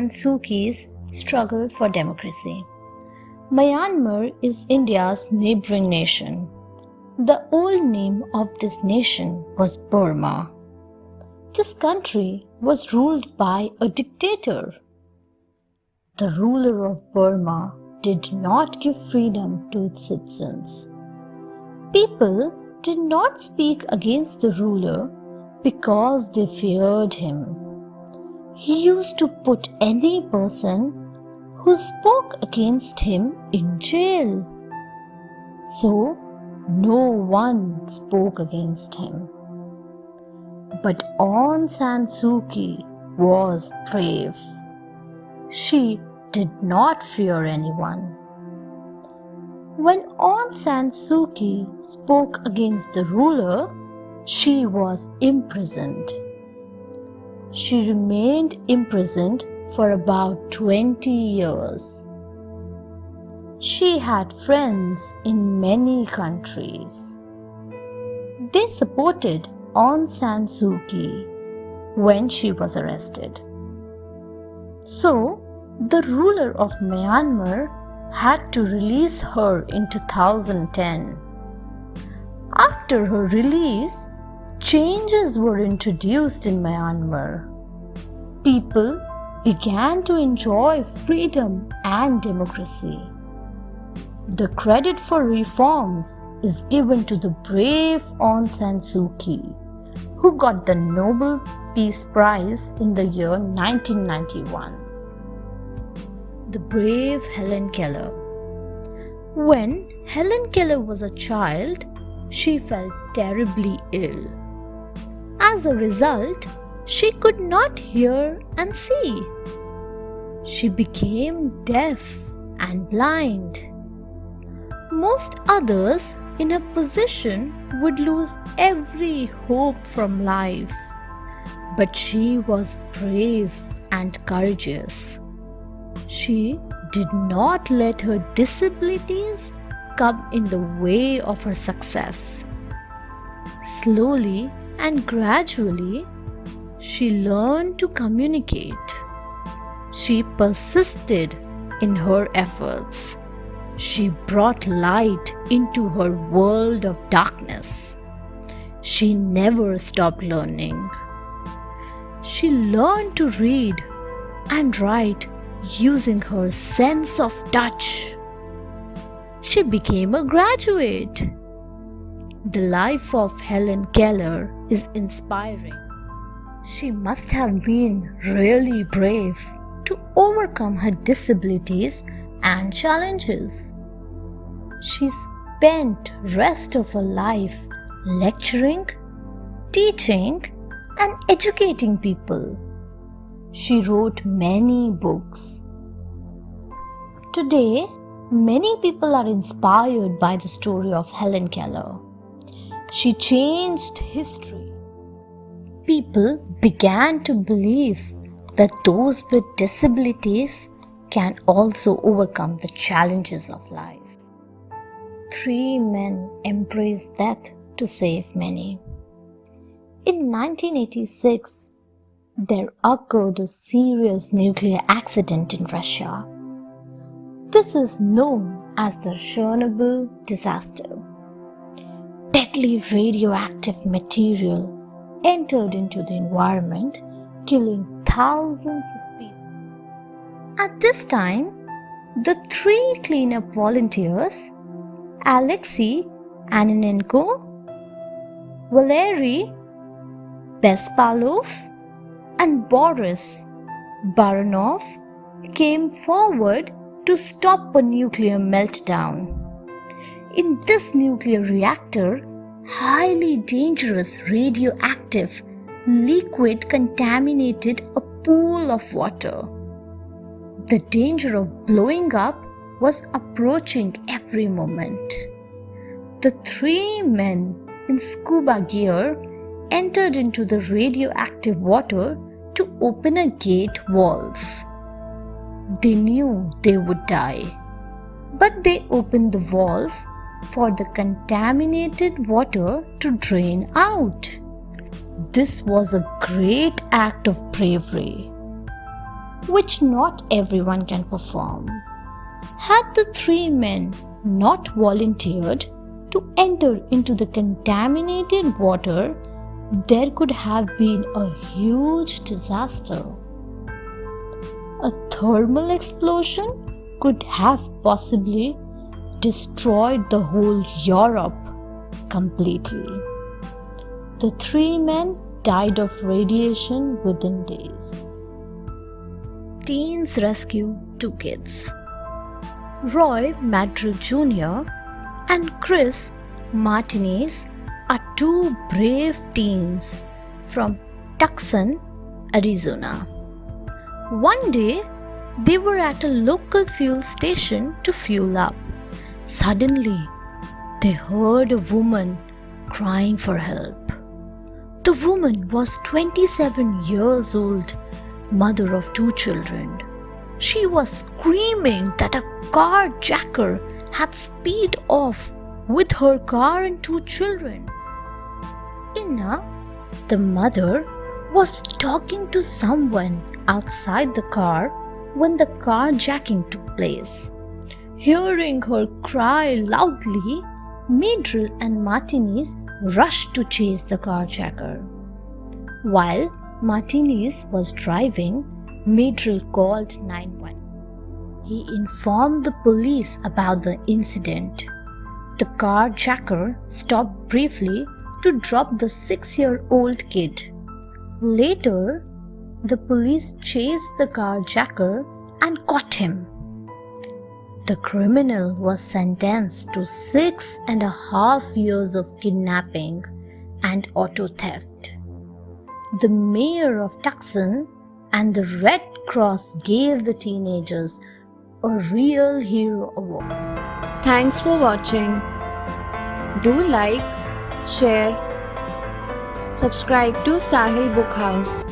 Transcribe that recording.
San Suu Kyi's struggle for democracy. Myanmar is India's neighboring nation. The old name of this nation was Burma. This country was ruled by a dictator. The ruler of Burma did not give freedom to its citizens. People did not speak against the ruler because they feared him. He used to put any person who spoke against him in jail. So, no one spoke against him. But Aung San Suu Kyi was brave. She did not fear anyone. When Aung San Suu Kyi spoke against the ruler, she was imprisoned. She remained imprisoned for about 20 years. She had friends in many countries. They supported Aung San Suu Kyi when she was arrested. So, the ruler of Myanmar had to release her in 2010. After her release, changes were introduced in Myanmar. People began to enjoy freedom and democracy. The credit for reforms is given to the brave Aung San Suu Kyi, who got the Nobel Peace Prize in the year 1991. The brave Helen Keller. When Helen Keller was a child, she felt terribly ill. As a result, she could not hear and see. She became deaf and blind. Most others in her position would lose every hope from life. But she was brave and courageous. She did not let her disabilities come in the way of her success. Slowly and gradually, she learned to communicate. She persisted in her efforts. She brought light into her world of darkness. She never stopped learning. She learned to read and write using her sense of touch. She became a graduate. The life of Helen Keller is inspiring. She must have been really brave to overcome her disabilities and challenges. She spent rest of her life lecturing, teaching, and educating people. She wrote many books. Today, many people are inspired by the story of Helen Keller. She changed history. People began to believe that those with disabilities can also overcome the challenges of life. 3 men embraced death to save many. In 1986, there occurred a serious nuclear accident in Russia. This is known as the Chernobyl disaster. Deadly radioactive material entered into the environment, killing thousands of people. At this time, the 3 cleanup volunteers, Alexei Ananenko, Valery Bespalov, and Boris Baranov came forward to stop a nuclear meltdown. In this nuclear reactor, highly dangerous radioactive liquid contaminated a pool of water. The danger of blowing up was approaching every moment. The 3 men in scuba gear entered into the radioactive water to open a gate valve. They knew they would die, but they opened the valve for the contaminated water to drain out. This was a great act of bravery. which not everyone can perform. Had the three men not volunteered to enter into the contaminated water, there could have been a huge disaster. A thermal explosion could have possibly destroyed the whole Europe completely. The three men died of radiation within days. Teens rescue two kids. Roy Madrill Jr. and Chris Martinez are two brave teens from Tucson, Arizona. One day, they were at a local fuel station to fuel up. Suddenly, they heard a woman crying for help. The woman was 27 years old, mother of two children. She was screaming that a carjacker had speed off with her car and two children. Inna, the mother, was talking to someone outside the car when the carjacking took place. Hearing her cry loudly, Madrill and Martinez rushed to chase the carjacker. While Martinez was driving, Madrill called 911. He informed the police about the incident. The carjacker stopped briefly to drop the 6-year-old kid. Later, the police chased the carjacker and caught him. The criminal was sentenced to 6.5 years of kidnapping and auto theft. The mayor of Tucson and the Red Cross gave the teenagers a Real Hero Award. Thanks for watching. Do like, share, subscribe to Sahil Book House.